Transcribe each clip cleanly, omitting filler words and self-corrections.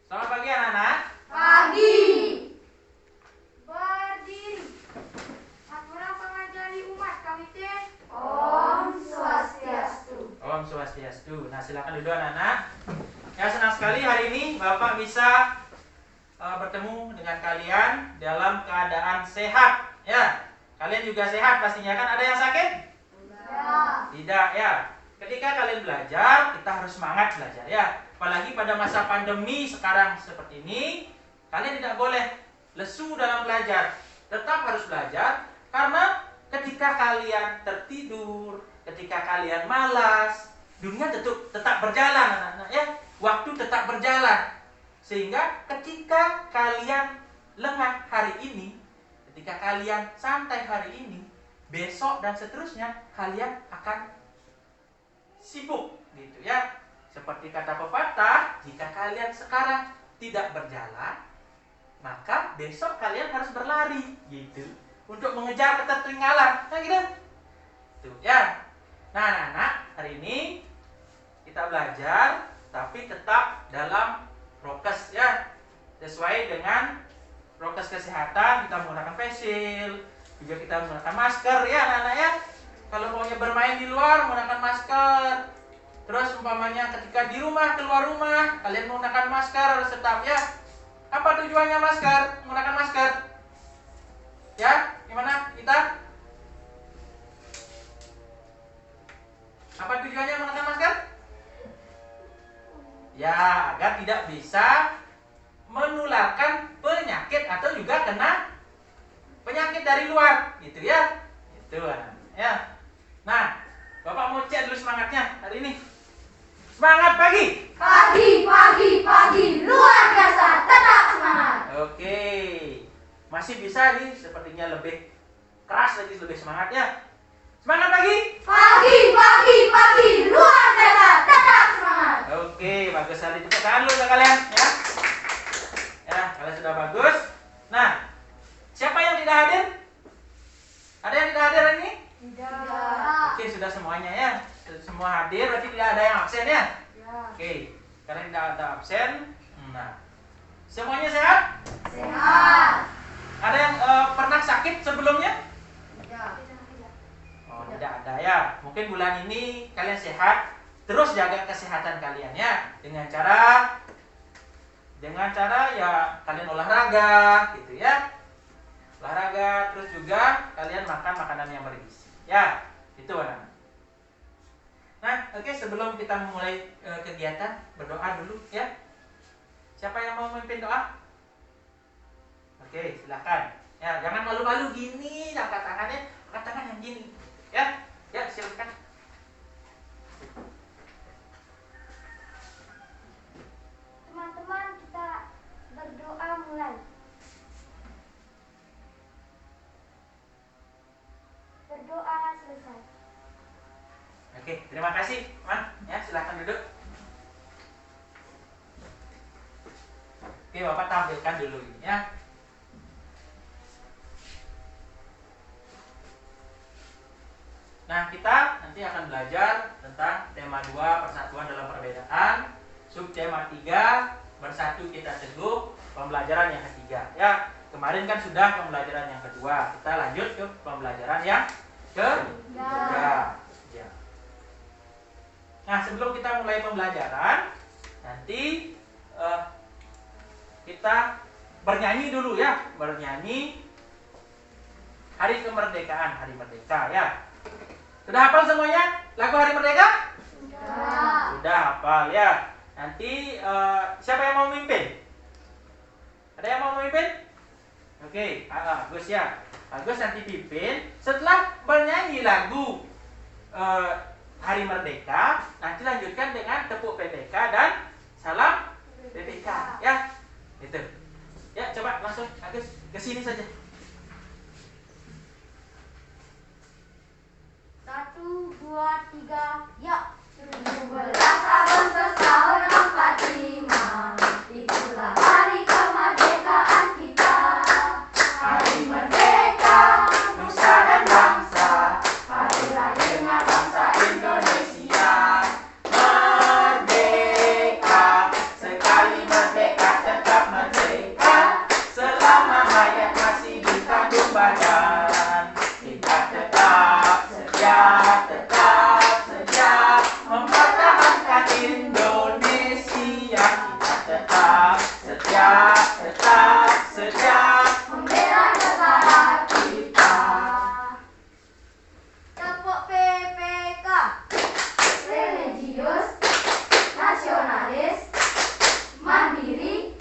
Selamat pagi anak-anak. Pagi. Berdiri. Aturan pengajari umat kami teh. Om Swastiastu. Om Swastiastu. Nah, silakan duduk anak-anak. Ya, senang sekali hari ini Bapak bisa bertemu dengan kalian dalam keadaan sehat. Ya, kalian juga sehat pastinya kan? Ada yang sakit? Tidak ya. Ketika kalian belajar, kita harus semangat belajar ya. Apalagi pada masa pandemi sekarang seperti ini, kalian tidak boleh lesu dalam belajar. Tetap harus belajar karena ketika kalian tertidur, ketika kalian malas, dunia tetap berjalan anak-anak ya. Waktu tetap berjalan. Sehingga ketika kalian lengah hari ini, ketika kalian santai hari ini, besok dan seterusnya kalian akan sibuk gitu ya. Seperti kata pepatah, jika kalian sekarang tidak berjalan, maka besok kalian harus berlari gitu untuk mengejar ketertinggalan. Nah gitu. Tuh ya. Nah, anak-anak, hari ini kita belajar tapi tetap dalam prokes ya. Sesuai dengan prokes kesehatan, kita menggunakan face shield, juga kita menggunakan masker ya anak-anak ya. Kalau maunya bermain di luar menggunakan masker. Terus umpamanya ketika di rumah, keluar rumah, kalian menggunakan masker tetap ya. Apa tujuannya masker? Menggunakan masker? Ya, gimana kita? Apa tujuannya menggunakan masker? Ya, agar tidak bisa menularkan penyakit atau juga kena penyakit dari luar, gitu ya. Itu ya. Nah, Bapak mau cek dulu semangatnya hari ini. Semangat pagi. Pagi. Luar biasa. Tetap semangat. Oke. Masih bisa nih, sepertinya lebih keras lagi, lebih semangat ya. Semangat pagi. Pagi. Luar biasa. Tetap semangat. Oke, bagus sekali. Tepuk tangan dulu ya kalian ya. Ya, kalian sudah bagus. Nah, siapa yang tidak hadir? Ada yang tidak hadir hari ini? Tidak. Oke, sudah semuanya ya. Semua hadir, berarti tidak ada yang absen ya? Ya. Oke, karena tidak ada absen. Nah, semuanya sehat? Sehat. Ada yang pernah sakit sebelumnya? Tidak. Oh, tidak ada ya. Mungkin bulan ini kalian sehat. Terus jaga kesehatan kalian ya. Dengan cara ya kalian olahraga gitu ya. Olahraga, terus juga kalian makan makanan yang bergizi. Ya, itu anak. Nah, oke, sebelum kita memulai kegiatan, berdoa dulu ya. Siapa yang mau memimpin doa? Oke, silakan. Ya, jangan malu-malu gini, angkat tangannya, angkat tangan yang gini. Ya, silakan. Teman-teman, kita berdoa mulai. Berdoa selesai. Oke, terima kasih, teman. Ya, silakan duduk. Oke, Bapak tampilkan dulu ini ya. Nah, kita nanti akan belajar tentang tema 2, persatuan dalam perbedaan. Subtema 3, bersatu kita teguh, pembelajaran yang ketiga. Ya, kemarin kan sudah pembelajaran yang kedua. Kita lanjut ke pembelajaran yang ketiga. Ya. Nah, sebelum kita mulai pembelajaran, nanti kita bernyanyi dulu ya, bernyanyi Hari Kemerdekaan, Hari Merdeka ya. Sudah hafal semuanya lagu Hari Merdeka? Sudah hafal ya. Nanti siapa yang mau memimpin? Ada yang mau memimpin? Oke, Agus ya. Agus nanti pimpin. Setelah bernyanyi lagu Hari Merdeka, nanti lanjutkan dengan tepuk PPK dan salam PPK ya. Itu. Ya, coba langsung Agus ke sini saja. 1, 2, 3, ya. 17 Agustus tahun 45, itulah hari kemerdekaan kita. Hari merdeka, Nusa dan bangsa, hari lahirnya bangsa Indonesia. Merdeka, sekali merdeka Rakyat tetap setia membela negara kita. Tepuk PPK. Religius, nasionalis, mandiri,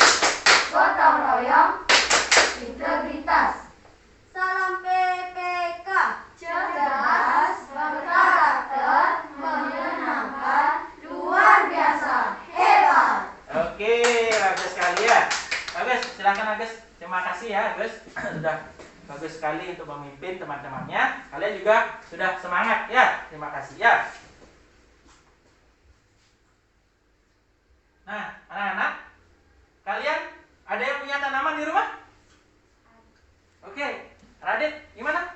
gotong royong, integritas. Salam PPK. Cerdas, berkarakter, menyenangkan, luar biasa, hebat. Oke, bagus sekali ya. Bagus, silakan Agus. Terima kasih ya Agus. Sudah bagus sekali untuk memimpin teman-temannya. Kalian juga sudah semangat ya. Terima kasih ya. Nah, anak-anak, kalian ada yang punya tanaman di rumah? Oke, Radit, gimana?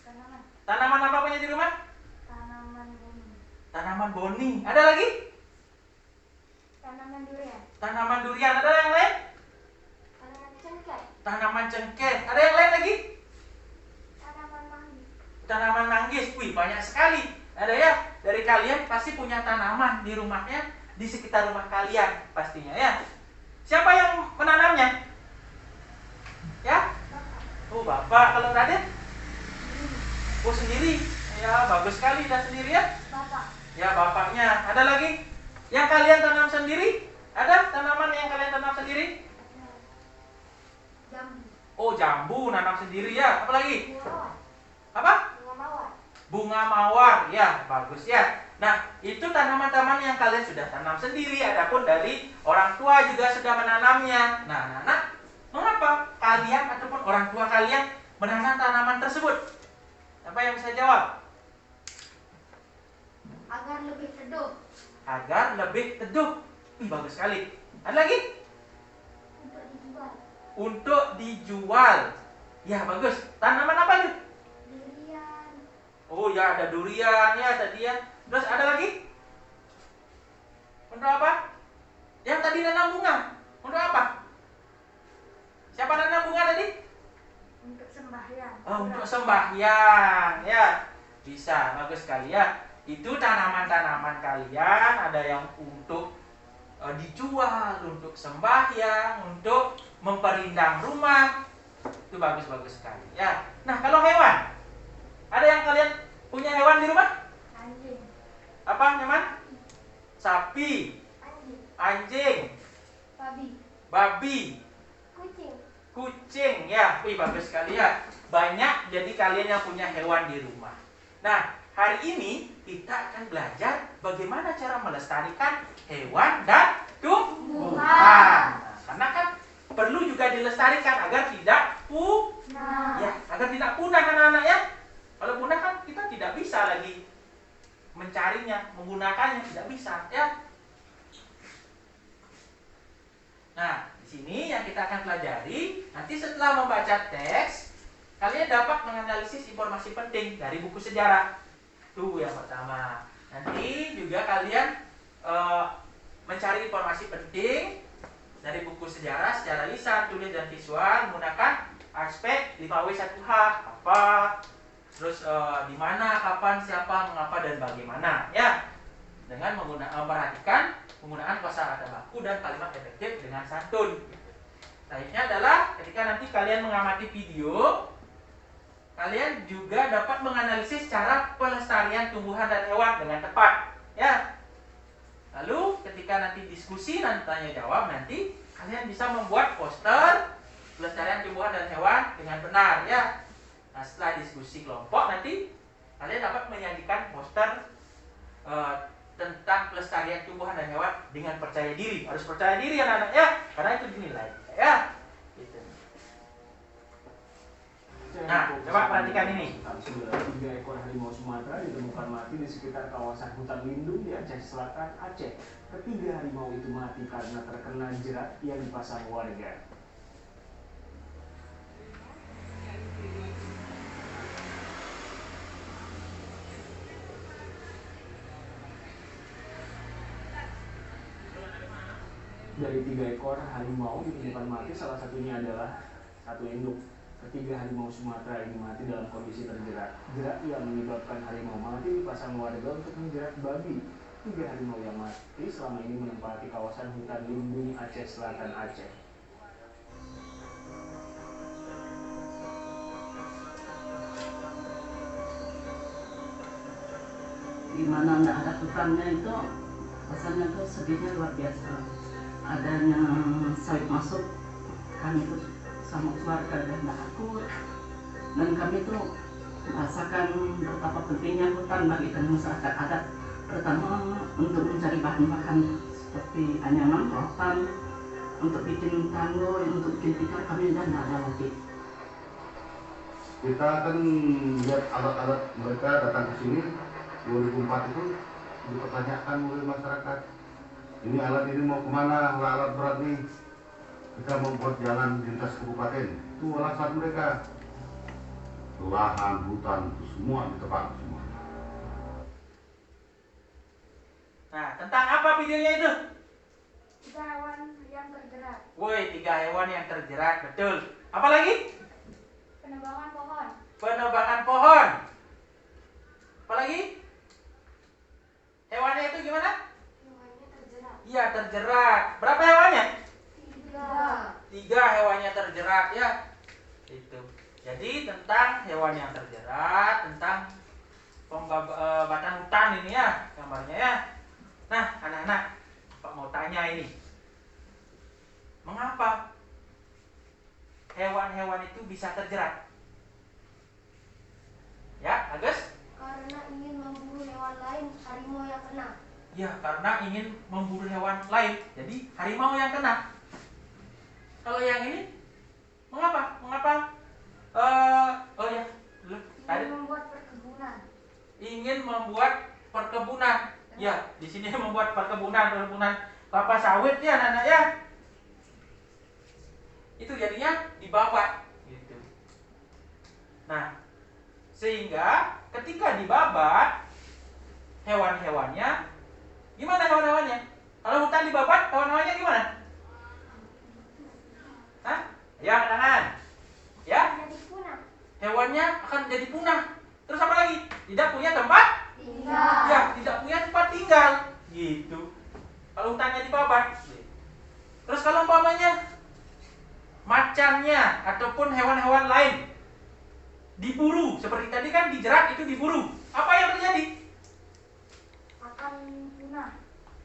Tanaman. Tanaman apa punya di rumah? Tanaman bumi. Tanaman boni. Ada lagi? Tanaman durian. Tanaman durian. Ada yang lain? Tanaman cengkeh. Tanaman cengkeh. Ada yang lain lagi? Tanaman manggis. Tanaman manggis. Wih, banyak sekali. Ada ya? Dari kalian pasti punya tanaman di rumahnya, di sekitar rumah kalian pastinya ya. Siapa yang menanamnya? Ya? Oh, Bapak. Kalau Radit? Oh, sendiri. Ya, bagus sekali dah sendiri ya. Bapak. Ya, bapaknya. Ada lagi? Yang kalian tanam sendiri? Ada tanaman yang kalian tanam sendiri? Jambu. Oh, jambu nanam sendiri ya. Apa lagi? Bunga mawar. Apa? Bunga mawar. Bunga mawar. Ya, bagus ya. Nah, itu tanaman-tanaman yang kalian sudah tanam sendiri. Adapun dari orang tua juga sudah menanamnya. Nah, anak-anak, mengapa kalian ataupun orang tua kalian menanam tanaman tersebut? Apa yang bisa jawab? Agar lebih teduh. Agar lebih teduh. Ih, bagus sekali. Ada lagi? Untuk dijual. Untuk dijual. Ya, bagus. Tanaman apa itu? Durian. Oh ya, ada durian ya tadi ya. Terus ada lagi? Untuk apa? Yang tadi nanam bunga. Untuk apa? Siapa nanam bunga tadi? Untuk sembahyang. Oh, untuk sembahyang ya. Bisa, bagus sekali ya. Itu tanaman-tanaman kalian ada yang untuk dijual, untuk sembahyang, untuk memperindah rumah. Itu bagus-bagus sekali ya. Nah, kalau hewan, ada yang kalian punya hewan di rumah? Anjing. Apa hewan? Sapi, Anjing. anjing, Babi. babi, Kucing. kucing ya. Wih, bagus sekali ya. Banyak jadi kalian yang punya hewan di rumah. Nah, hari ini kita akan belajar bagaimana cara melestarikan hewan dan tumbuhan. Nah, karena kan perlu juga dilestarikan agar tidak Nah. ya, agar tidak punah anak-anak ya. Kalau punah kan kita tidak bisa lagi mencarinya, menggunakannya, tidak bisa ya. Nah, di sini yang kita akan pelajari, nanti setelah membaca teks, kalian dapat menganalisis informasi penting dari buku sejarah. Itu yang pertama. Nanti juga kalian mencari informasi penting dari buku sejarah secara lisan, tulis, dan visual menggunakan aspek 5W1H. Apa, terus di mana, kapan, siapa, mengapa, dan bagaimana ya. Dengan memperhatikan penggunaan kosakata baku dan kalimat efektif dengan santun. Selanjutnya adalah ketika nanti kalian mengamati video, kalian juga dapat menganalisis cara pelestarian tumbuhan dan hewan dengan tepat ya. Lalu ketika nanti diskusi dan tanya jawab, nanti kalian bisa membuat poster pelestarian tumbuhan dan hewan dengan benar ya. Nah, setelah diskusi kelompok, nanti kalian dapat menyajikan poster tentang pelestarian tumbuhan dan hewan dengan percaya diri. Harus percaya diri anak-anak ya, karena itu dinilai ya. Gitu. Nah, coba perhatikan ini. Sudah 3 ekor harimau Sumatera ditemukan mati di sekitar kawasan hutan lindung di Aceh Selatan, Aceh. Ketiga harimau itu mati karena terkena jerat yang dipasang warga. Dari 3 ekor harimau ditemukan mati, salah satunya adalah satu induk. Ketiga harimau Sumatera ini mati dalam kondisi terjerat. Jerat yang menyebabkan harimau mati dipasang warga untuk menjerat babi. 3 harimau yang mati selama ini menempati kawasan hutan lindung Aceh Selatan, Aceh. Gimana nggak ada hutannya itu rasanya tuh sedihnya luar biasa. Adanya sawit masuk, kami itu sama keluarga dan takut, dan kami tuh merasakan betapa pentingnya hutan bagi kami masyarakat adat, terutama untuk mencari bahan makan seperti anyaman, rotan, untuk bikin tanggo, untuk bikin tikar kami dan nggak ada lagi. Kita akan lihat alat-alat mereka datang ke sini 2004 itu dipertanyakan oleh masyarakat. Ini alat ini mau kemana? Alat berat nih. Kita membuat jalan lintas kabupaten. Itu alasan mereka. Lahan, hutan, itu semua ditebang semua. Nah, tentang apa videonya itu? 3 hewan yang terjerat. Woi, 3 hewan yang terjerat, betul. Apa lagi? Penebangan pohon. Penebangan pohon. Apa lagi? Hewannya itu gimana? Hewannya terjerat. Iya, terjerat. Berapa hewannya? 3. 3 hewannya terjerat ya. Itu. Jadi tentang hewan yang terjerat, tentang pembabatan hutan ini ya gambarnya ya. Nah, anak-anak, Pak mau tanya ini. Mengapa hewan-hewan itu bisa terjerat? Ya, Agus? Karena ingin memburu hewan lain, harimau yang kena. Ya, karena ingin memburu hewan lain. Jadi harimau yang kena. Kalau yang ini, mengapa? Oh ya, tadi Ingin membuat perkebunan. ingin membuat perkebunan. Ya, di sini membuat perkebunan kelapa sawit ya, anak-anak ya. Itu jadinya dibabat gitu. Nah, sehingga ketika dibabat hewan-hewannya, gimana hewan-hewannya? Kalau hutan dibabat, hewan-hewannya gimana? Hah? Ya, tangan. Ya, Jadi punah. hewannya akan jadi punah. Terus apa lagi? Tidak punya tempat? Tinggal. Ya, tidak punya tempat tinggal. Gitu. Kalau hutannya dibabat. Terus kalau umpamanya macannya ataupun hewan-hewan lain diburu, seperti tadi kan dijerat itu diburu. Apa yang terjadi? Akan punah.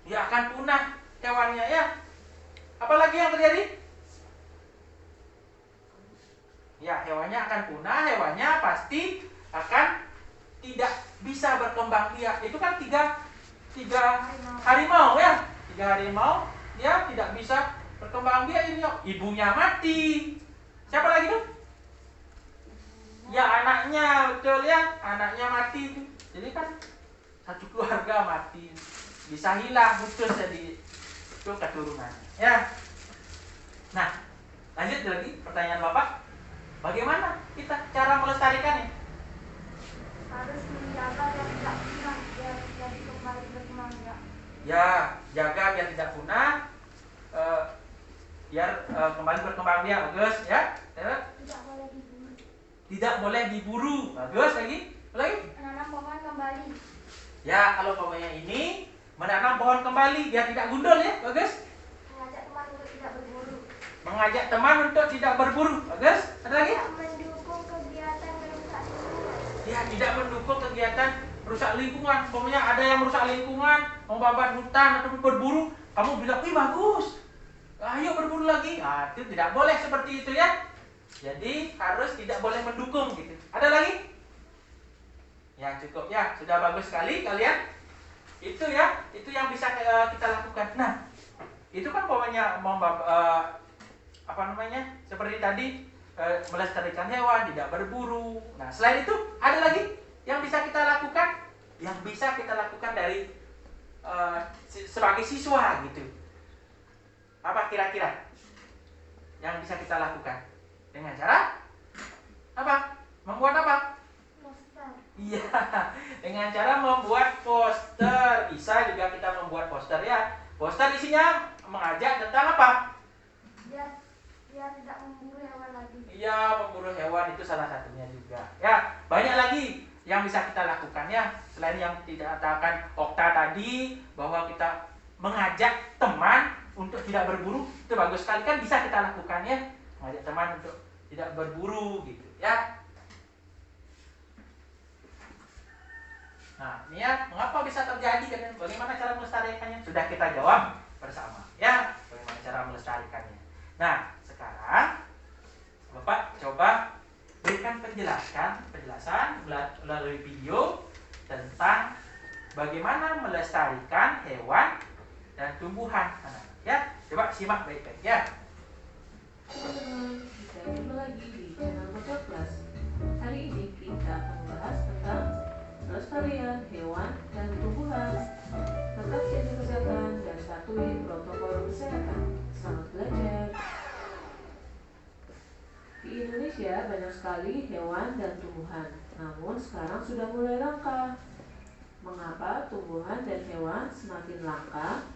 Ya akan punah hewannya ya. Apalagi yang terjadi? Ya, hewannya akan punah, hewannya pasti akan tidak bisa berkembang biak. Itu kan tiga harimau ya. 3 harimau dia tidak bisa berkembang biak, ibunya mati. Siapa lagi tuh? Ya anaknya, betul ya, anaknya mati. Jadi kan satu keluarga mati, bisa hilang putus jadi itu keturunannya. Ya. Nah, lanjut lagi pertanyaan Bapak. Bagaimana kita cara melestarikannya? Harus menjaga yang tidak punah biar jadi kembali berkembang biak. Ya, jaga biar tidak punah, biar kembali berkembang biak. Bagus ya. Tidak boleh diburu. Tidak boleh diburu. Bagus lagi. Lagi. Menanam pohon kembali. Ya, kalau pokoknya ini menanam pohon kembali biar tidak gundul ya. Bagus. Mengajak teman untuk tidak berburu. Mengajak teman untuk tidak berburu. Bagus. Ada lagi? Tidak mendukung kegiatan merusak lingkungan. Ya, tidak mendukung kegiatan merusak lingkungan. Pokoknya ada yang merusak lingkungan, membabat hutan atau berburu, kamu bilang, "Wih, bagus. Ayo berburu lagi." Nah, itu tidak boleh seperti itu ya. Jadi harus tidak boleh mendukung gitu. Ada lagi? Ya, cukup ya. Sudah bagus sekali kalian. Itu ya, itu yang bisa kita lakukan. Nah, itu kan pokoknya seperti tadi melestarikan hewan, tidak berburu. Nah, selain itu ada lagi yang bisa kita lakukan, dari sebagai siswa gitu. Apa kira-kira yang bisa kita lakukan? Dengan cara apa? Membuat apa? Poster. Iya, dengan cara membuat poster. Bisa juga kita membuat poster ya. Poster isinya mengajak tentang apa? Biar tidak memburu hewan lagi. Iya, memburu hewan itu salah satunya juga. Ya, banyak lagi yang bisa kita lakukan ya. Selain yang tidak katakan Okta tadi, bahwa kita mengajak teman untuk tidak berburu, itu bagus sekali kan, bisa kita lakukan ya. Mengajak teman untuk tidak berburu gitu ya. Nah, ini ya, mengapa bisa terjadi kan? Bagaimana cara melestarikannya? Sudah kita jawab bersama, ya. Bagaimana cara melestarikannya? Nah, sekarang Bapak coba berikan penjelasan melalui video tentang bagaimana melestarikan hewan dan tumbuhan. Ya, coba simak baik-baik ya. Teman-teman, kita jumpa lagi di channel Pojok Kelas. Hari ini kita akan membahas tentang pelestarian hewan dan tumbuhan. Tetap jaga kesehatan dan patuhi protokol kesehatan. Selamat belajar. Di Indonesia banyak sekali hewan dan tumbuhan, namun sekarang sudah mulai langka. Mengapa tumbuhan dan hewan semakin langka?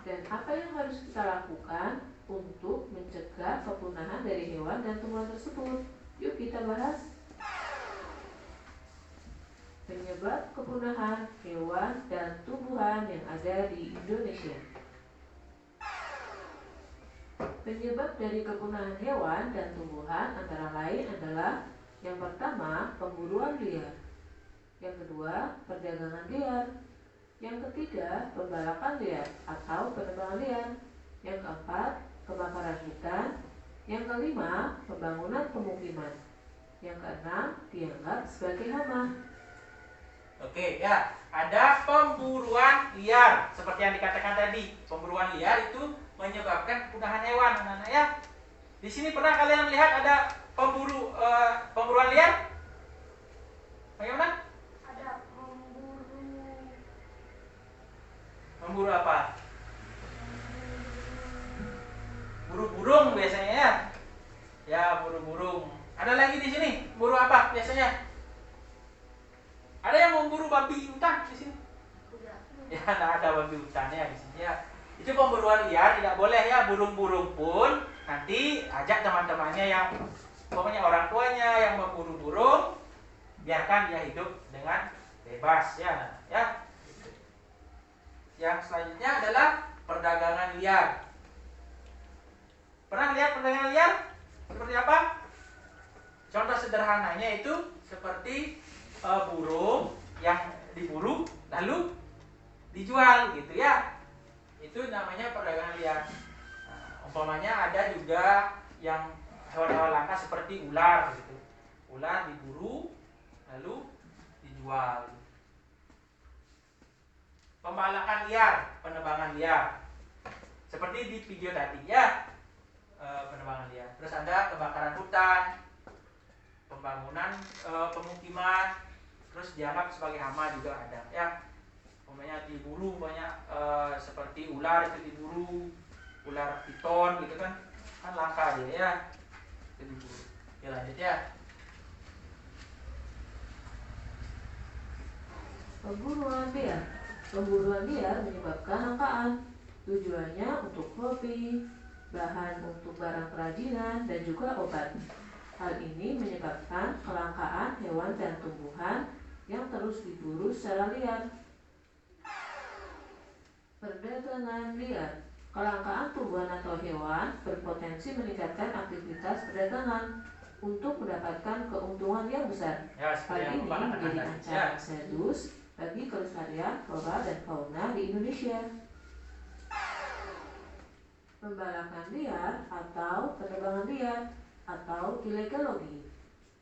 Dan apa yang harus kita lakukan untuk mencegah kepunahan dari hewan dan tumbuhan tersebut? Yuk kita bahas. Penyebab kepunahan hewan dan tumbuhan yang ada di Indonesia. Penyebab dari kepunahan hewan dan tumbuhan antara lain adalah: yang pertama, pemburuan liar; yang kedua, perdagangan liar; yang ketiga, pembalakan liar atau penebangan liar; yang keempat, kebakaran hutan; yang kelima, pembangunan pemukiman; yang keenam, dianggap sebagai hama. Oke, ya. Ada pemburuan liar. Seperti yang dikatakan tadi, pemburuan liar itu menyebabkan kepunahan hewan, anak-anak ya. Di sini pernah kalian melihat ada pemburuan liar? Bagaimana? Ada Memburu apa? Buru burung biasanya ya. Ya, buru burung. Ada lagi di sini, buru apa biasanya? Ada yang memburu babi hutan di sini? Ya, tidak ada babi hutannya di sini ya. Itu pemburuan liar, tidak boleh ya. Burung-burung pun nanti ajak teman-temannya yang pokoknya orang tuanya yang memburu burung, biarkan dia hidup dengan bebas ya. Ya. Yang selanjutnya adalah perdagangan liar. Pernah lihat perdagangan liar? Seperti apa? Contoh sederhananya itu seperti burung yang diburu lalu dijual gitu ya. Itu namanya perdagangan liar. Nah, umpamanya ada juga yang hewan-hewan langka seperti ular gitu. Ular diburu lalu dijual. Pembalakan liar, penebangan liar. Seperti di video tadi ya. Penebangan liar. Terus ada kebakaran hutan, pembangunan pemukiman, terus dianggap sebagai hama juga ada ya. Umpamanya diburu banyak seperti ular itu diburu, ular piton gitu kan langka dia ya, itu diburu. Ya lanjut ya. Pemburuan liar. Pemburuan liar menyebabkan langkaan. Tujuannya untuk hobi, bahan untuk barang kerajinan, dan juga obat. Hal ini menyebabkan kelangkaan hewan dan tumbuhan yang terus diburu secara liar. Perdagangan liar. Kelangkaan tumbuhan atau hewan berpotensi meningkatkan aktivitas perdagangan untuk mendapatkan keuntungan yang besar. Ya, Hal ini menjadi ancaman serius bagi kelestarian flora dan fauna di Indonesia. Pembalakan liar atau penebangan liar atau ilegalogi.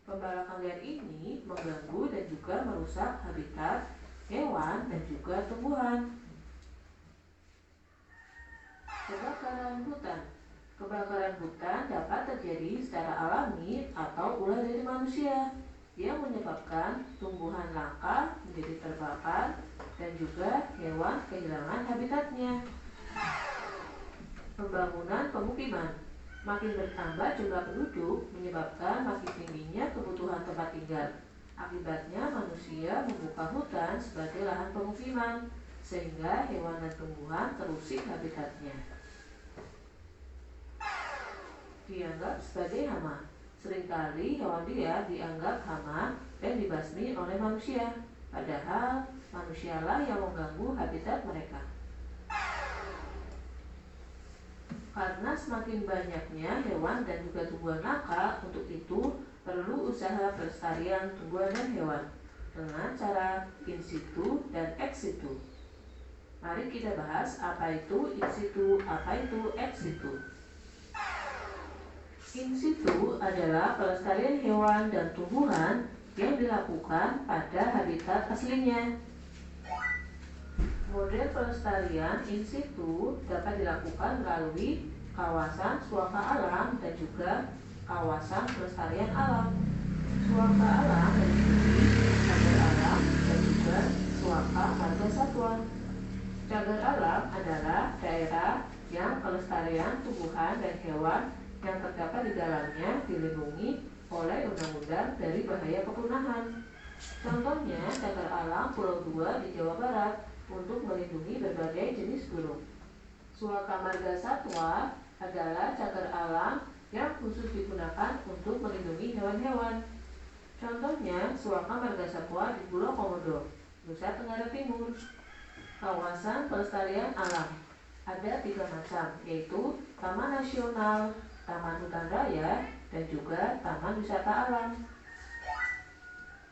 Pembalakan liar ini mengganggu dan juga merusak habitat hewan dan juga tumbuhan. Kebakaran hutan. Kebakaran hutan dapat terjadi secara alami atau ulah dari manusia yang menyebabkan tumbuhan langka menjadi terbakar dan juga hewan kehilangan habitatnya. Pembangunan pemukiman. Makin bertambah jumlah penduduk menyebabkan makin tingginya kebutuhan tempat tinggal. Akibatnya manusia membuka hutan sebagai lahan pemukiman sehingga hewan dan tumbuhan terusik habitatnya. Dianggap sebagai hama. Seringkali hewan liar dianggap hama dan dibasmi oleh manusia, padahal manusialah yang mengganggu habitat mereka. Karena semakin banyaknya hewan dan juga tumbuhan langka, untuk itu perlu usaha pelestarian tumbuhan dan hewan. dengan cara in situ dan ex situ. Mari kita bahas apa itu in situ, apa itu ex situ. In situ adalah pelestarian hewan dan tumbuhan yang dilakukan pada habitat aslinya. Model pelestarian in situ dapat dilakukan melalui kawasan suaka alam dan juga kawasan pelestarian alam. Suaka alam meliputi cagar alam dan juga suaka marga satwa. Cagar alam adalah daerah yang pelestarian tumbuhan dan hewan yang terdapat di dalamnya dilindungi oleh undang-undang dari bahaya kepunahan. Contohnya cagar alam Pulau Dua di Jawa Barat untuk melindungi berbagai jenis burung. Suaka marga satwa adalah cagar alam yang khusus digunakan untuk melindungi hewan-hewan. Contohnya suaka marga satwa di Pulau Komodo, Nusa Tenggara Timur. Kawasan pelestarian alam ada 3 macam, yaitu Taman Nasional, Taman Hutan Raya, dan juga Taman Wisata Alam.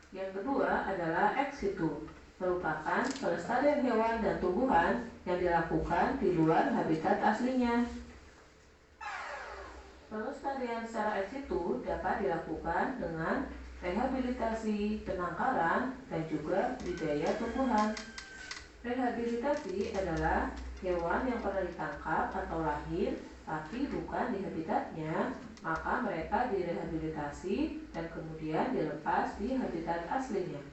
Yang kedua adalah ex situ, merupakan pelestarian hewan dan tumbuhan yang dilakukan di luar habitat aslinya. Pelestarian secara ex situ dapat dilakukan dengan rehabilitasi, penangkaran, dan juga budidaya tumbuhan. Rehabilitasi adalah hewan yang pernah ditangkap atau lahir tapi bukan di habitatnya, maka mereka direhabilitasi dan kemudian dilepas di habitat aslinya.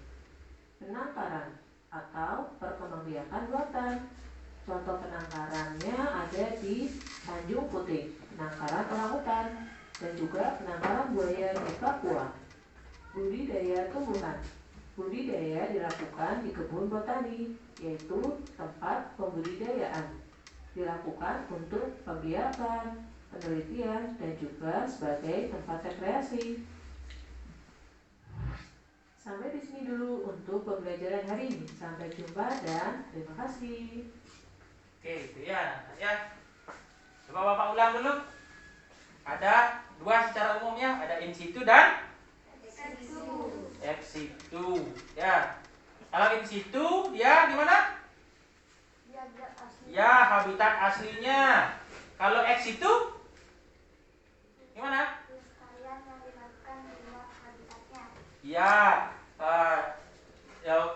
Penangkaran atau perkembangbiakan buatan. Contoh penangkarannya ada di Tanjung Puting, penangkaran orangutan, dan juga penangkaran buaya di Papua. Budidaya tumbuhan. Budidaya dilakukan di kebun botani, yaitu tempat pembudidayaan. Dilakukan untuk pembiakan, penelitian, dan juga sebagai tempat rekreasi. Sampai di sini dulu untuk pembelajaran hari ini. Sampai jumpa dan terima kasih. Oke, itu ya. Coba Bapak ulang dulu. Ada 2 secara umumnya, ada in situ dan ex situ. Ya. Kalau in situ dia gimana? Ya, habitat aslinya. Kalau ex situ gimana? Pelestarian yang dilakukan di luar habitatnya. Ya,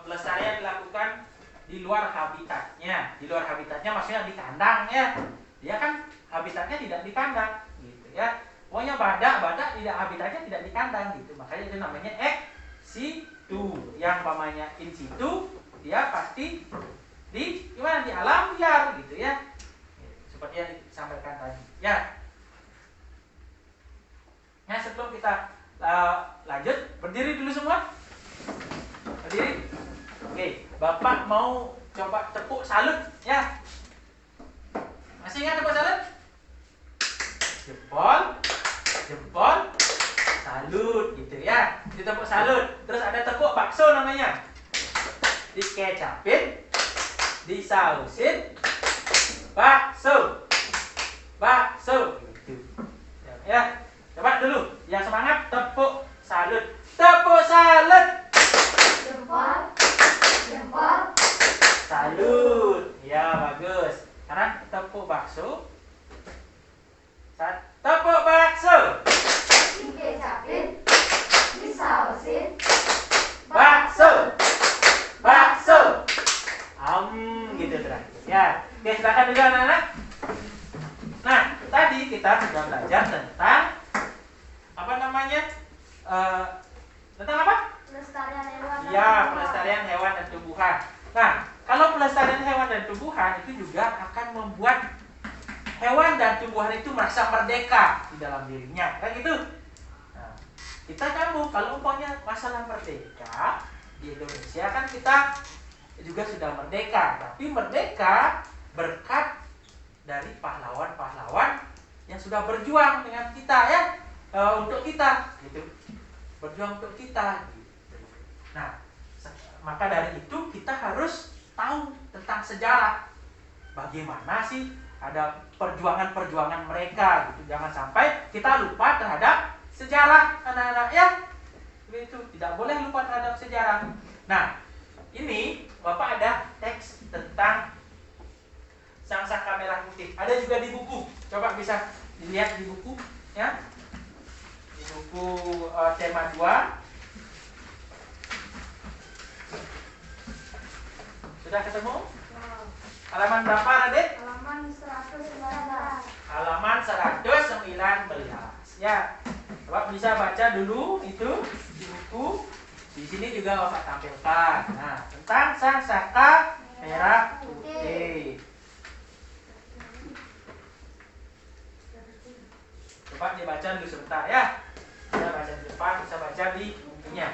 pelestarian dilakukan di luar habitatnya. Di luar habitatnya maksudnya di kandang ya. Dia kan habitatnya tidak di kandang gitu ya. Pokoknya badak tidak habitatnya tidak di kandang gitu. Makanya itu namanya ex situ. Yang namanya in situ dia pasti di gimana, di alam liar gitu ya. Seperti yang disampaikan tadi ya. Nah, sebelum kita lanjut, berdiri dulu semua. Berdiri. Oke, Bapak mau coba tepuk salut ya. Masih ingat tepuk salut? Jempol, salut gitu ya. Itu tepuk salut. Terus ada tepuk bakso namanya. Dikecapin, disausin, bakso gitu. Ya. Coba dulu, yang semangat tepuk salut. Tepuk salut. Jempol. Salut. Ya, bagus. Sekarang tepuk bakso. Tepuk bakso. Dikecapin, disausin, Bakso. Gitu terakhir. Ya. Oke, silakan dulu anak-anak. Nah, tadi kita sudah belajar tentang apa namanya? Tentang apa? pelestarian hewan dan Ya, tumbuhan. pelestarian hewan dan tumbuhan. Nah, kalau pelestarian hewan dan tumbuhan itu juga akan membuat hewan dan tumbuhan itu merasa merdeka di dalam dirinya, kan gitu. Nah, kita nyambung kalau umpamanya masalah merdeka di Indonesia kan kita juga sudah merdeka, tapi merdeka berkat dari pahlawan-pahlawan yang sudah berjuang dengan kita ya, untuk kita gitu, berjuang untuk kita gitu. Nah, maka dari itu kita harus tahu tentang sejarah, bagaimana sih ada perjuangan-perjuangan mereka gitu. Jangan sampai kita lupa terhadap sejarah anak-anak ya. Itu tidak boleh lupa terhadap sejarah. Nah, ini Bapak ada teks tentang Sang Saka Merah Putih. Ada juga di buku. Coba bisa dilihat di buku, ya. Di buku tema 2. Sudah ketemu? Halaman berapa, Raden? Halaman 119. Halaman 119. Ya. Bapak bisa baca dulu itu di buku. Di sini juga Bapak tampilkan. Nah, tentang Sang Saka Merah Putih. Coba dibaca dulu sebentar ya. Bisa baca di depan, bisa baca di bukunya.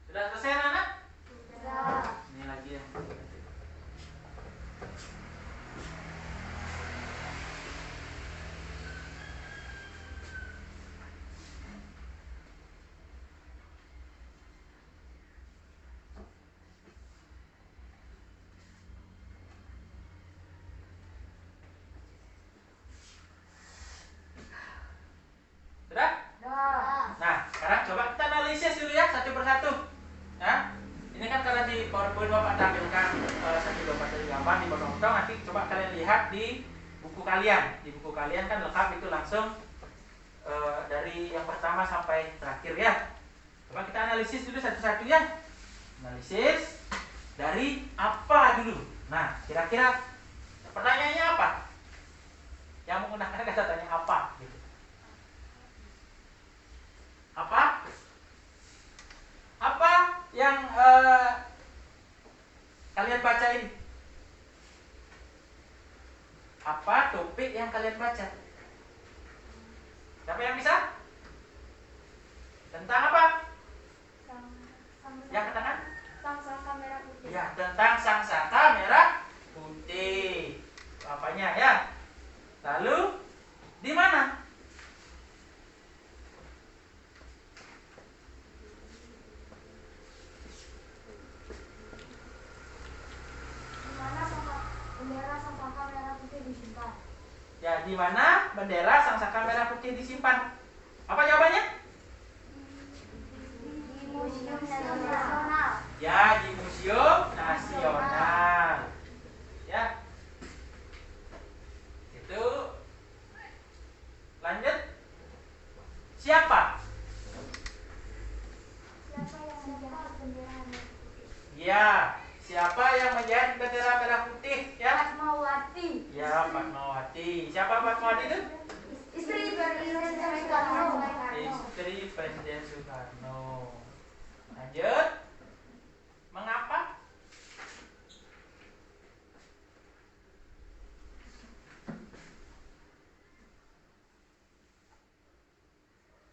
Sudah selesai, anak? Sudah. Ini lagi yang sudah? Sudah. Nah, sekarang coba kita analisis dulu ya satu persatu. Ya. Ini kan karena di PowerPoint Bapak tampilkan satu gambar dipotong-potong, nanti coba kalian lihat di buku kalian. Di buku kalian kan lengkap itu langsung dari yang pertama sampai terakhir ya. Coba kita analisis dulu satu-satu ya. Analisis dari apa dulu? Nah, kira-kira pertanyaannya apa? Yang menggunakan kata tanya apa gitu. Apa? Apa yang kalian baca ini? Apa topik yang kalian baca? Siapa yang bisa? Tentang apa? Yang katakan? Sang Saka Merah Putih. Ya, tentang Sang Saka Merah Putih. Apanya ya? Lalu di mana? Ya, di mana bendera Sang Saka Merah Putih disimpan? Apa jawabannya? Di Museum Nasional. Ya, di Museum Nasional. Ya. Itu. Lanjut. Siapa? Siapa yang menjadi bendera merah putih? Ya, siapa yang menjahit bendera merah putih? Ya. Fatmawati. Ya, Fatmawati. Siapa Fatmawati itu? Istri Presiden Soekarno. Istri Presiden Soekarno. Lanjut. Mengapa?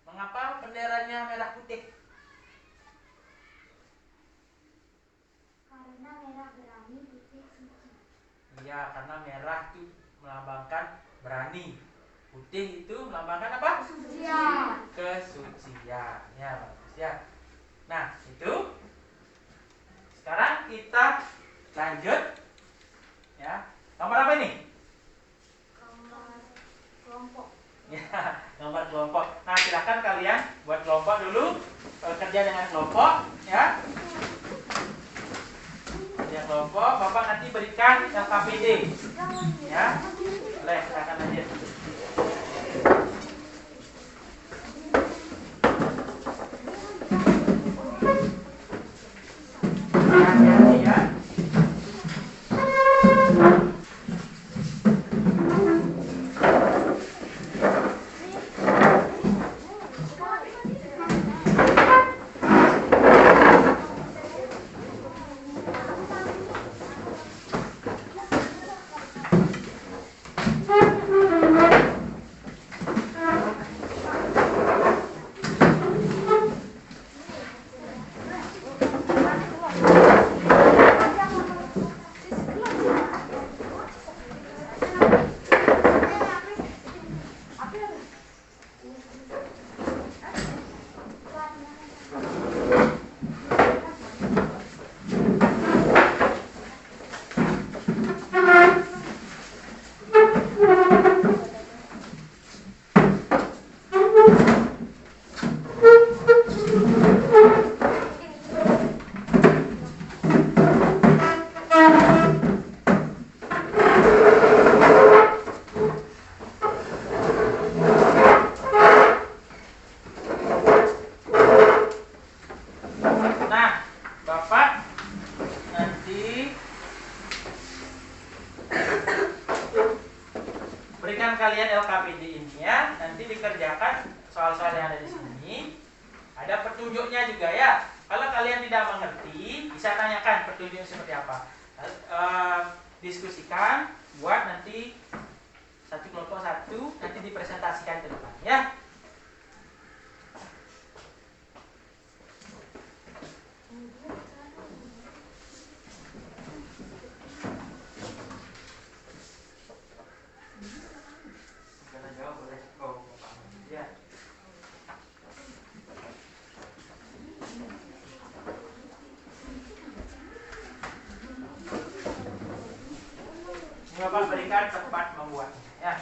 Mengapa benderanya merah putih? Karena merah berani, putih suci. Ya, karena merah itu melambangkan berani. Putih itu melambangkan apa? Kesucian. Kesucian. Ya, bagus ya. Nah, itu. Sekarang kita lanjut. Ya. Gambar apa ini? Gambar kelompok. Ya, gambar kelompok. Nah, silahkan kalian buat kelompok dulu. Kerja dengan kelompok, ya. Kerja kelompok, Bapak nanti berikan LKPD. Ya. Boleh, silahkan lanjut. Hati-hati ya. berikan kalian LKPD ini ya. Nanti dikerjakan soal-soal yang ada di sini. Ada petunjuknya juga ya. Kalau kalian tidak mengerti, bisa tanyakan petunjuknya seperti apa. Diskusikan, buat nanti satu kelompok satu, nanti dipresentasikan ke depan ya. Bapak berikan tempat membuatnya ya.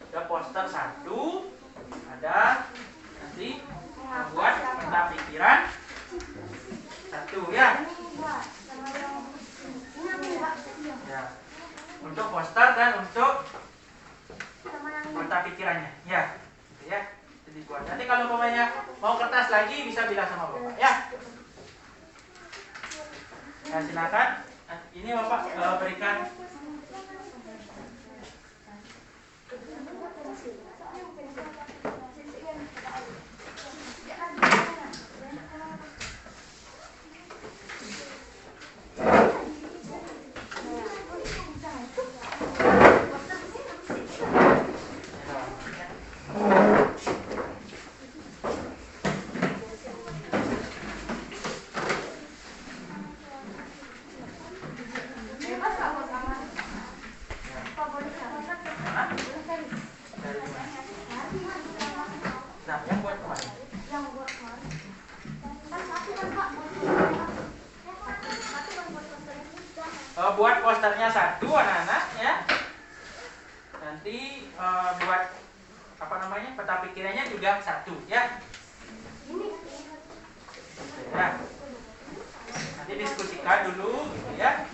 Ada poster satu, ada nanti membuat peta pikiran satu ya. Ya. Untuk poster dan untuk peta pikirannya ya. Gitu ya. Jadi buat. Nanti kalau pemainnya mau kertas lagi bisa bilang sama Bapak ya. Ya silakan. Ini Bapak berikan buat posternya satu anak-anak ya. Nanti buat apa namanya peta pikirannya juga satu ya. Ya. Nanti diskusikan dulu gitu ya.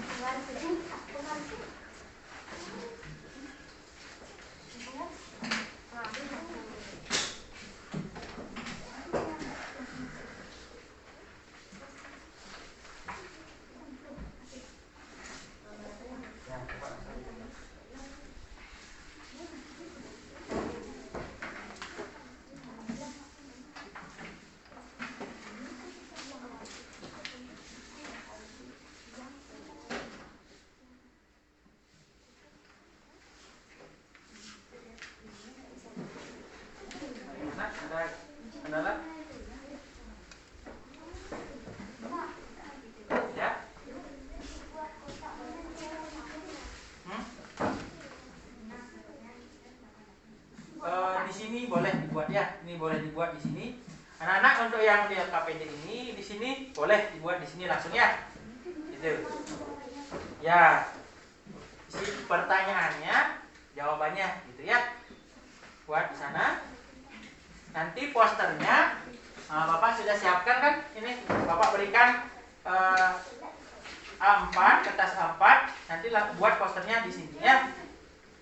Kendala? Ya. dibuat di sini. Anak-anak untuk yang di KPD ini di sini boleh dibuat di sini langsung ya. Gitu. Ya. Isi pertanyaannya, jawabannya gitu ya. Buat di sana. Nanti posternya Bapak sudah siapkan kan? Ini Bapak berikan A4, kertas A4. Nanti buat posternya di sini ya.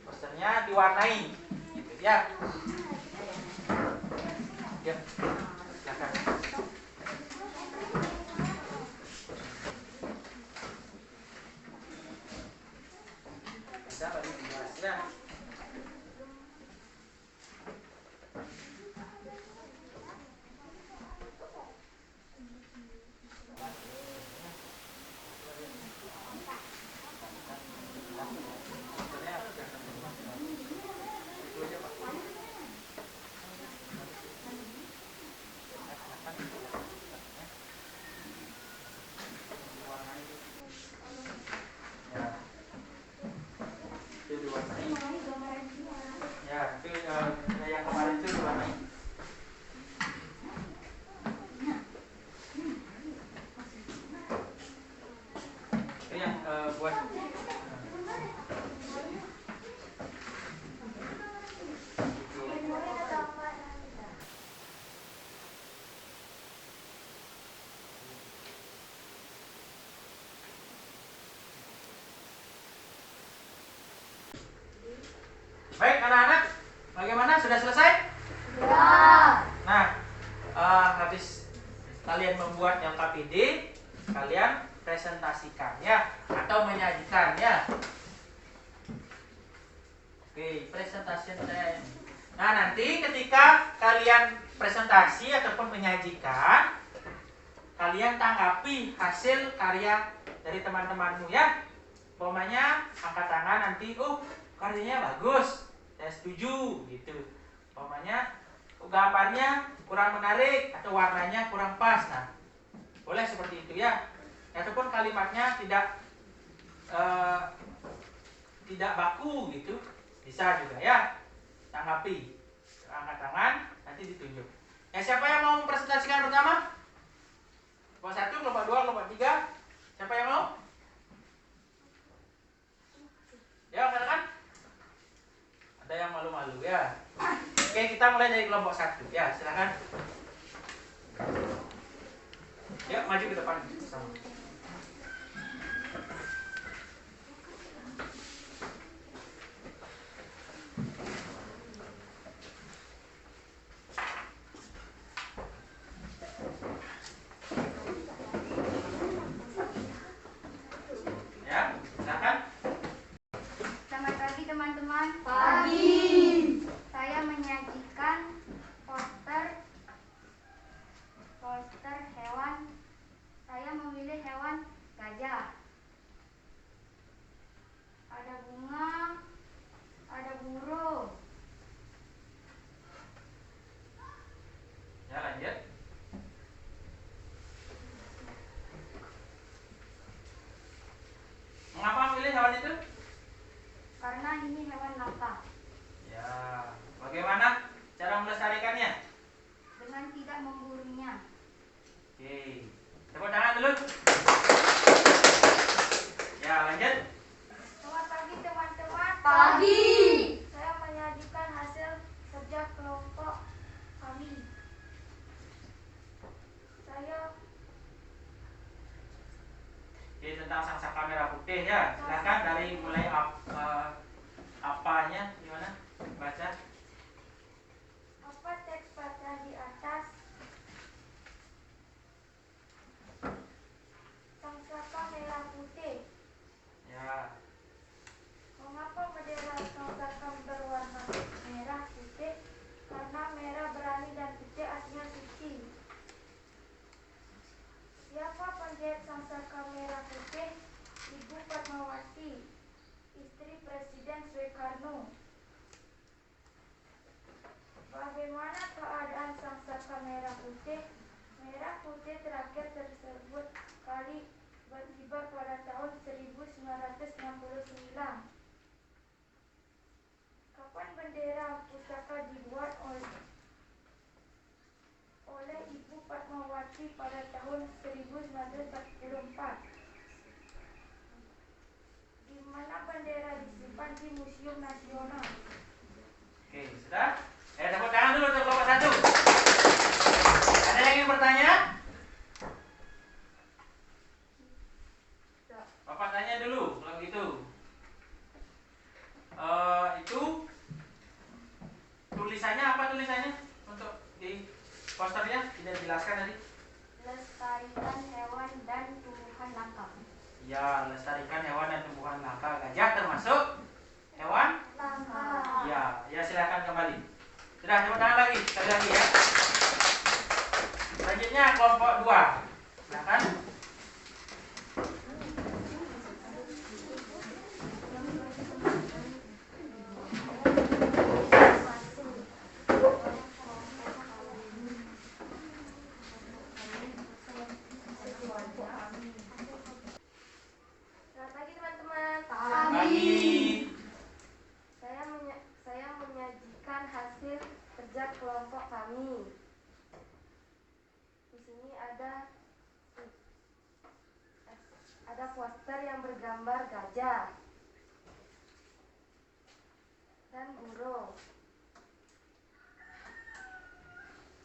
Posternya diwarnai gitu ya. Ya. Silakan. Bisa bagi tugas ya. Ya, itu yang kemarin itu diwarnai. Itu yang buat baik anak-anak, bagaimana? Sudah selesai? Ya. Nah, habis kalian membuat yang KPD, kalian presentasikan ya, atau menyajikan ya. Oke, presentasi saya. Nah, nanti ketika kalian presentasi ataupun menyajikan, kalian tanggapi hasil karya dari teman-temanmu ya. Umpamanya angkat tangan nanti, karyanya bagus, saya setuju gitu. Umpamanya gambarnya kurang menarik atau warnanya kurang pas. Nah, boleh seperti itu ya. Ataupun kalimatnya tidak baku gitu, bisa juga ya. Tanggapi, angkat tangan, nanti ditunjuk. Siapa yang mau mempresentasikan pertama? Kelompok 1, kelompok 2, kelompok 3. Siapa yang mau? Ya, silakan. Ada yang malu-malu ya. Oke, kita mulai dari kelompok 1 ya, silakan. Ya, maju ke depan bersama. Ya, silakan. Selamat pagi teman-teman. Pagi. Saya menyajikan poster hewan. Saya memilih hewan gajah. Ada bunga, ada burung. Ya, lanjut. Mengapa memilih hewan itu? Karena ini hewan langka. Ya, bagaimana cara melestarikannya? Dengan tidak memburunya. Oke, tepuk tangan dulu. Ya, lanjut. Selamat pagi teman-teman. Pagi. Saya menyajikan hasil kerja kelompok kami. Jadi tentang sangsaka merah putih ya. Silakan dari mulai apanya gimana? Baca. Apa teks pada di atas? Sangsaka merah putih. Ya. Mengapa bendera sangsaka berwarna merah putih? Karena merah berani dan putih artinya suci. Siapa penjahit sangsaka merah putih? Ibu Fatmawati, istri Presiden Soekarno. Bagaimana keadaan sangsaka merah putih? Merah putih terakhir tersebut kali berkibar pada tahun 1969. Kapan bendera pusaka dibuat oleh dipublikasi pada tahun 1944, di mana bendera disimpan di Museum Nasional. Oke, sudah? Tepuk tangan dulu untuk kelompok 1. Ada yang ingin bertanya? Bapak tanya dulu kalau gitu. Itu tulisannya apa tulisannya untuk di posternya tidak dijelaskan tadi? Lestarikan hewan dan tumbuhan langka. Ya, lestarikan hewan dan tumbuhan langka. Gajah termasuk hewan? Langka. Ya silakan kembali. Sudah, tepuk tangan lagi, sekali lagi ya. Selanjutnya kelompok 2. Silakan. Selamat pagi teman-teman. Pagi. Saya menyajikan hasil kerja kelompok kami. Di sini ada poster yang bergambar gajah dan burung.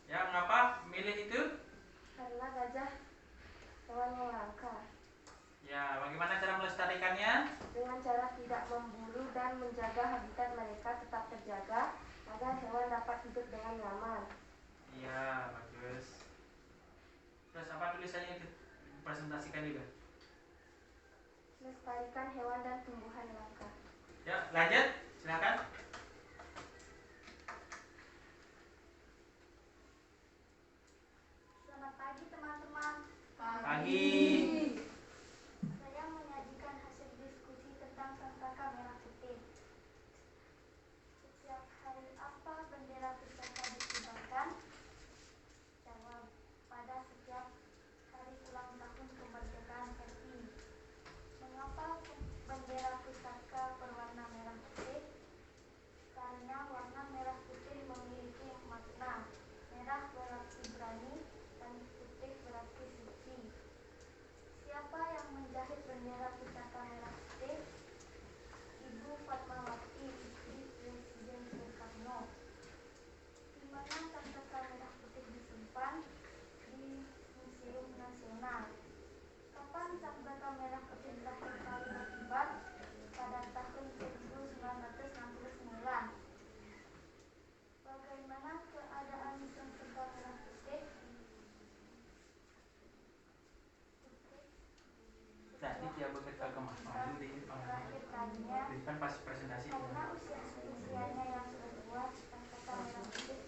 Ya, mengapa milih itu? Karena gajah hewan yang langka. Ya, bagaimana cara melestarikannya? Dengan cara tidak memburu dan menjaga habitat mereka tetap terjaga agar hewan dapat hidup dengan nyaman. Iya, bagus. Terus apa tulisannya itu? Presentasikan juga. Melestarikan hewan dan tumbuhan langka. Ya, lanjut. Silakan. Selamat pagi teman-teman. Pagi. Saya menyajikan hasil diskusi tentang Sangkaka Merah Putih. Setiap hari apa bendera pusaka dikibarkan? Jawab, pada setiap hari ulang tahun kemerdekaan RI. Mengapa bendera pusaka berwarna merah putih? Karena warna merah putih memiliki makna. Merah berarti berani dan putih berarti suci. Siapa yang menjahit bendera pusaka merah putih? Ibu Fatmawati, istri Presiden Soekarno. Di mana Sangkaka Merah Putih disimpan? Di Museum Nasional. Kapan Sangkaka Merah Putih terakhir kali berkibar? Pada tahun 1969. Bagaimana keadaan Sangkaka Merah Putih? Tadi dia bekerja ke maju di Terakhir kalinya, kan pas presentasi. karena usianya yang sudah tua, Sangkaka Merah Putih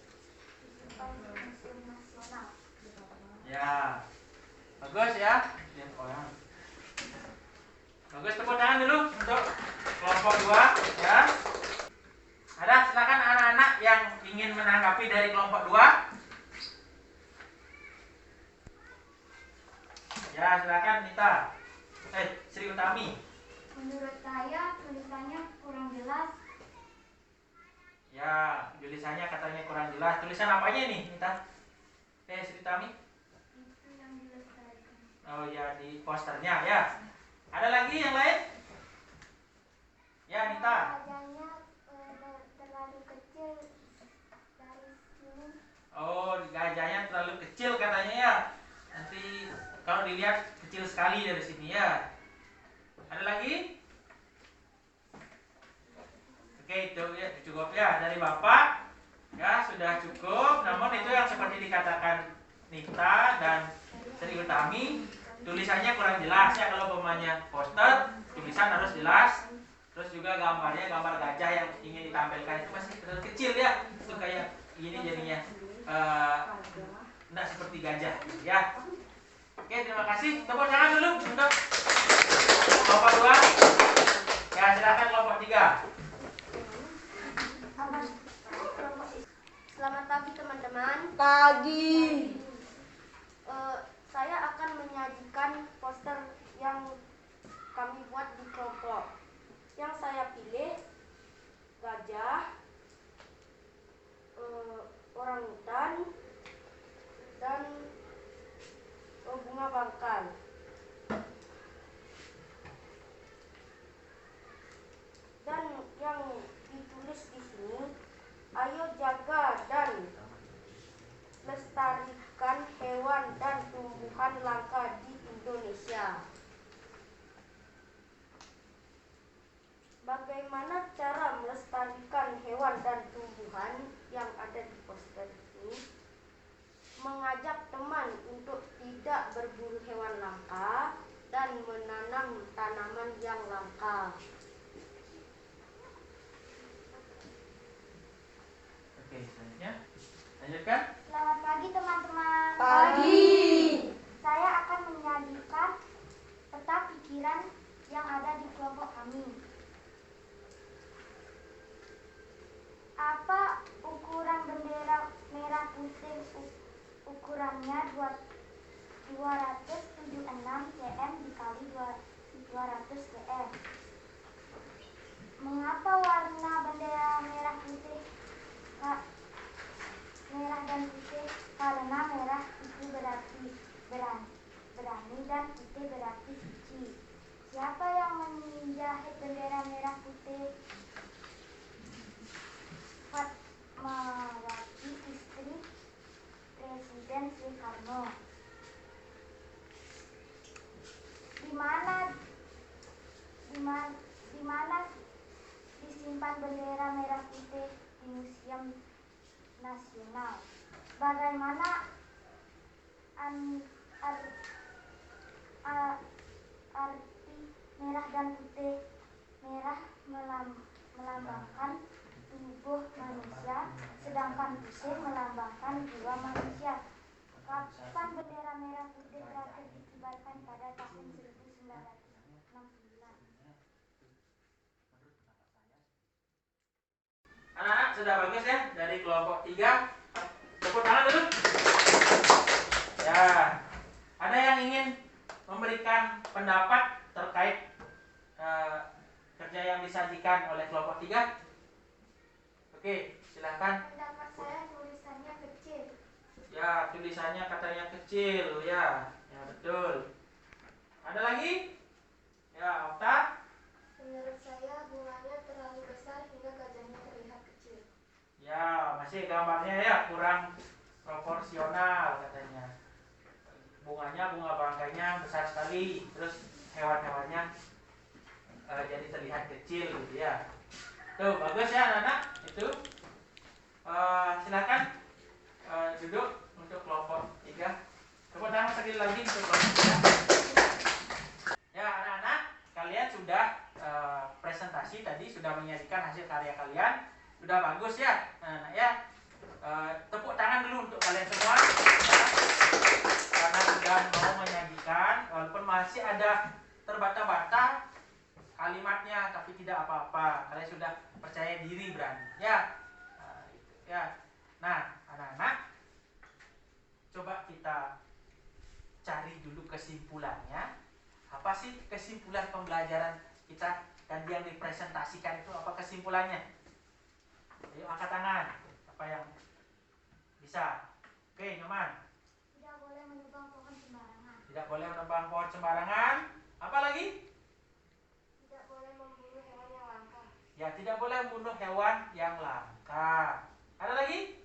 disimpan di Museum Nasional. Ya. Bagus ya. Lihat orang. Bagus, tepuk tangan dulu untuk kelompok 2 ya. Ada silakan anak-anak yang ingin menanggapi dari kelompok 2. Ya, silakan Nita. Sri Utami. Menurut saya tulisannya kurang jelas. Ya, tulisannya katanya kurang jelas. Tulisan apanya ini, Nita? Sri Utami. Itu yang dilestarikan. Oh ya, di posternya ya. Ada lagi yang lain? Ya, Nita. Wajahnya terlalu kecil dari sini. Oh, gajahnya terlalu kecil katanya ya. Nanti kalau dilihat kecil sekali dari sini ya. Ada lagi? Oke, itu ya cukup ya dari Bapak. Ya, sudah cukup. Namun itu yang seperti dikatakan Nita dan Sri Utami, tulisannya kurang jelas ya. Kalau pemainnya poster, tulisan harus jelas. Terus juga gambarnya gambar gajah yang ingin ditampilkan itu masih terlalu kecil ya. Itu kayak gini jadinya. Enggak seperti gajah ya. Oke, terima kasih. Tepuk tangan dulu untuk kelompok 2. Ya, silakan kelompok 3. Selamat pagi teman-teman. Pagi. Saya akan menyajikan poster yang kami buat di kelompok. Yang saya pilih gajah, orangutan, dan melestarikan hewan dan tumbuhan langka di Indonesia. Bagaimana cara melestarikan hewan dan tumbuhan yang ada di poster ini? Mengajak teman untuk tidak berburu hewan langka dan menanam tanaman yang langka. Oke, selanjutnya lanjutkan. Selamat pagi teman-teman. Pagi. Saya akan menyajikan peta pikiran yang ada di kelompok kami. Apa ukuran bendera merah putih? Ukurannya 276 cm dikali 200 cm. Mengapa warna bendera merah putih? Merah dan putih karena merah itu berarti berani dan putih berarti suci. Siapa yang menjahit bendera merah putih? Fatmawati, istri Presiden Soekarno. Di mana disimpan bendera merah putih? Di Museum Nasional. Bagaimana arti merah dan putih? Merah melambangkan tubuh manusia, sedangkan putih melambangkan jiwa manusia. Kapan bendera merah putih terakhir dikibarkan? Pada tahun 1969. Anak-anak sudah bagus ya dari kelompok 3. Tepuk tangan dulu. Ya, ada yang ingin memberikan pendapat terkait kerja yang disajikan oleh kelompok 3? Oke, silahkan. Pendapat saya tulisannya kecil. Ya, tulisannya katanya kecil, ya, ya betul. Ada lagi? Ya, Okta. Menurut saya bunganya terlalu besar hingga gajahnya terlihat kecil. Ya, masih gambarnya ya kurang proporsional katanya. Bunganya, bunga bangkainya besar sekali, terus hewan-hewannya jadi terlihat kecil gitu ya. Tuh, bagus ya anak-anak. Itu silakan duduk untuk kelompok 3. Tepuk tangan sekali lagi untuk kelompok 3. Ya anak-anak, kalian sudah presentasi tadi, sudah menyajikan hasil karya kalian. Sudah bagus ya anak-anak ya. Tepuk tangan dulu untuk kalian semua ya. Karena sudah mau menyajikan, walaupun masih ada terbata-bata kalimatnya, tapi tidak apa-apa. Kalian sudah percaya diri, berani ya. Ya. Nah, anak-anak, coba kita cari dulu kesimpulannya. Apa sih kesimpulan pembelajaran kita tadi yang dipresentasikan itu? Apa kesimpulannya? Ayo angkat tangan. Apa yang bisa? Oke, Nyoman. Tidak boleh menebang pohon sembarangan. Tidak boleh menebang pohon sembarangan. Apa lagi? Tidak boleh memburu hewan yang langka. Ya, tidak boleh membunuh hewan yang langka. Ada lagi?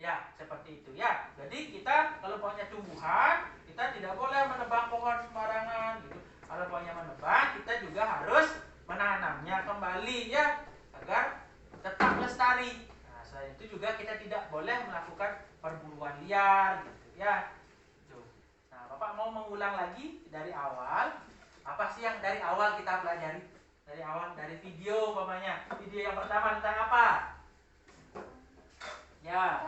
Ya, seperti itu ya. Jadi kita kalau punya tumbuhan, kita tidak boleh menebang pohon sembarangan gitu. Kalau punya menebang, kita juga harus menanamnya kembali ya, agar tetap lestari. Nah, selain itu juga kita tidak boleh melakukan perburuan liar gitu ya. Tuh. Nah, Bapak mau mengulang lagi dari awal. Apa sih yang dari awal kita pelajari? Dari awal, dari video umpamanya. Video yang pertama tentang apa? Ya.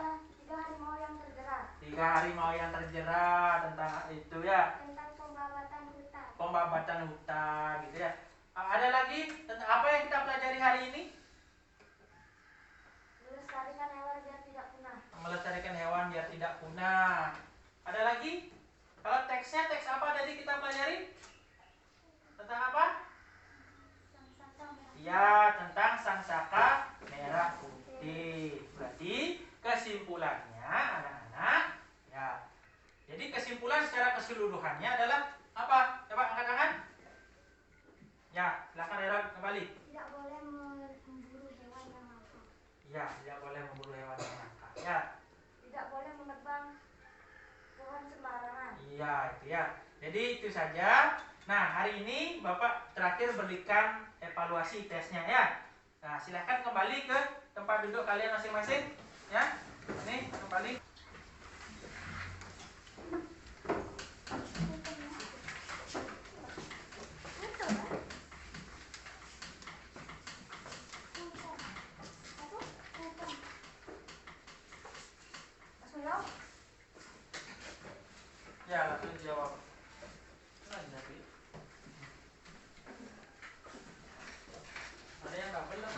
3 harimau yang terjerat. 3 harimau yang terjerat, tentang itu ya. Tentang pembabatan hutan. Pembabatan hutan gitu ya. Ada lagi tentang apa yang kita pelajari hari ini? Melestarikan hewan biar tidak punah. Melestarikan hewan biar tidak punah. Ada lagi? Kalau teksnya, teks apa tadi kita pelajari? Tentang apa? Sangsaka merah. Ya, tentang sangsaka merah putih. Berarti kesimpulannya anak-anak ya. Jadi kesimpulan secara keseluruhannya adalah apa? Coba angkat tangan. Ya, silakan Heron kembali. Tidak boleh memburu hewan yang langka. Ya, tidak boleh memburu hewan yang langka. Ya. Tidak boleh menebang nebang pohon sembarangan. Iya, itu ya. Jadi itu saja. Nah, hari ini Bapak terakhir berikan evaluasi tesnya ya. Nah, silahkan kembali ke tempat duduk kalian masing-masing ya. Nih, kembali. Ya, langsung jawab. Ada yang nggak benar?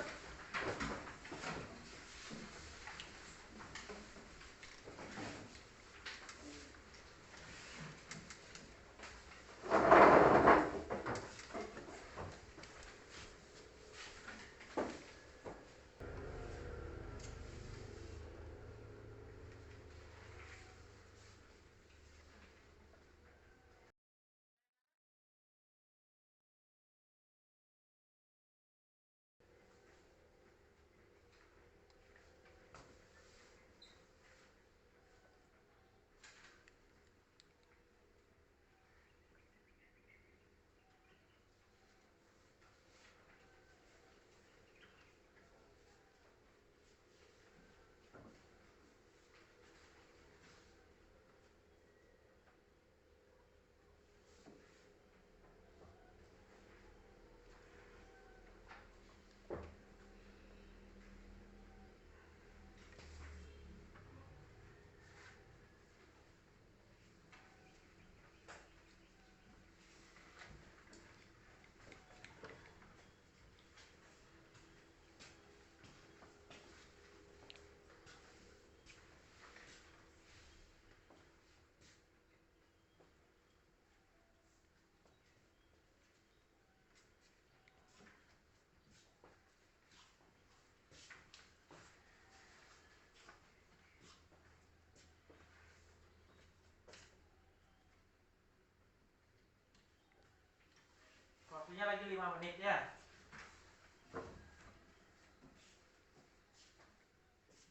Waktunya lagi 5 menit ya.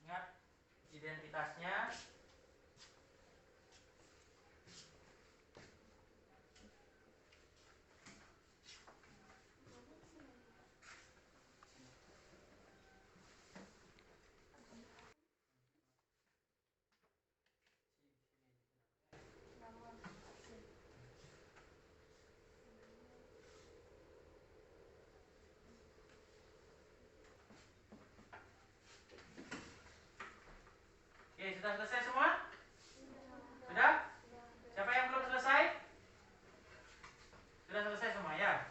Ingat identitasnya. Oke, sudah selesai semua? Sudah? Siapa yang belum selesai? Sudah selesai semua ya?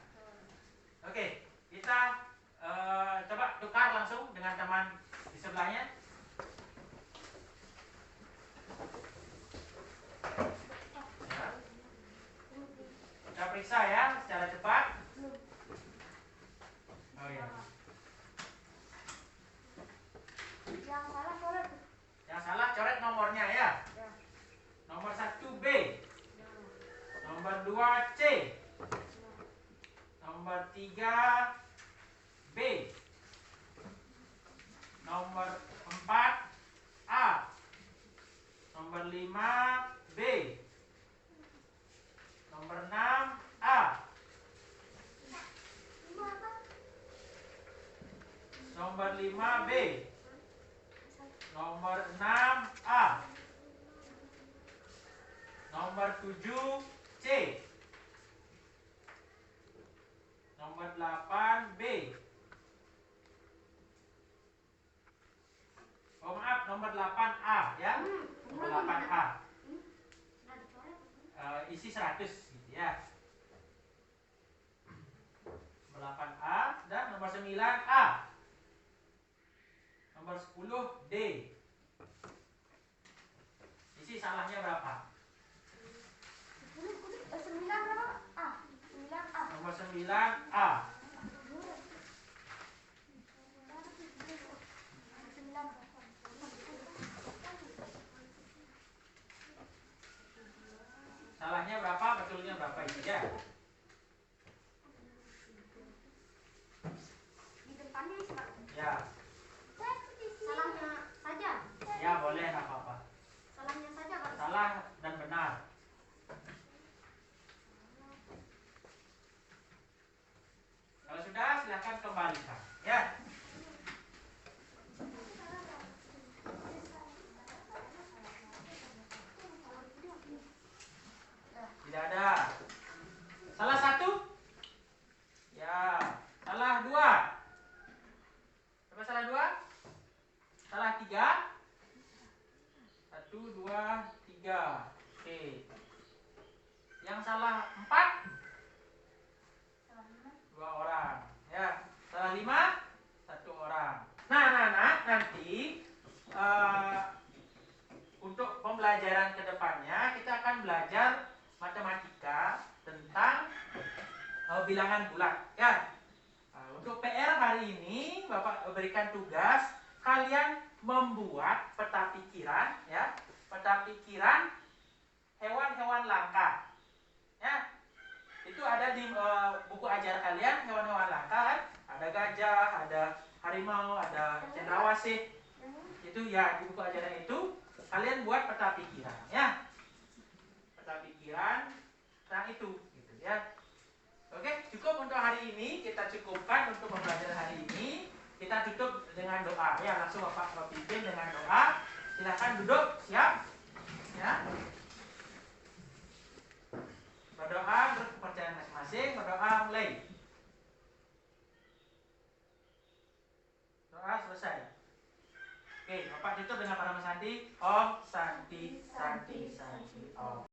Oke, kita coba tukar langsung dengan teman di sebelahnya. Ya. Kita periksa ya secara cepat. Oh ya. Yang salah coret. Yang salah coret nomornya ya. Ya. Nomor 1 B, Ya. nomor 2 C, nomor 3 B, nomor 4 A, nomor 5 B, nomor 6 A, nomor 5 B, nomor 6 A, nomor 7 C, nomor 8 B. Oh maaf, nomor 8A ya. Nomor 8A. Nah, dicoret. Isi 100 gitu ya. Nomor 8A dan nomor 9A. Nomor 10 D. Isi salahnya berapa? 9 berapa? A. 9A. Nomor 9A. 9. Salahnya berapa? Betulnya berapa itu ya? Di depannya isi Pak. Ya. Salahnya saja. Ya boleh, nggak apa-apa. Salahnya saja. 2, 3. Oke. Yang salah 4, 2 orang. Ya, salah 5, 1 orang. Nah, anak-anak, nanti untuk pembelajaran kedepannya kita akan belajar matematika tentang bilangan bulat. Ya. Untuk PR hari ini Bapak berikan tugas kalian membuat peta pikiran, ya, peta pikiran hewan-hewan langka. Ya, itu ada di buku ajar kalian hewan-hewan langka kan? Ada gajah, ada harimau, ada cendrawasih. Itu ya di buku ajaran itu kalian buat peta pikiran, ya. Peta pikiran tentang itu, gitu ya. Oke, cukup untuk hari ini. Kita cukupkan untuk pembelajaran hari ini. Kita tutup dengan doa. Ya, langsung Bapak pimpin dengan doa. Silakan duduk, siap. Ya. Berdoa menurut kepercayaan masing-masing. Berdoa mulai. Doa selesai. Oke, Bapak tutup dengan para Santi. Om Santi Santi Santi Om.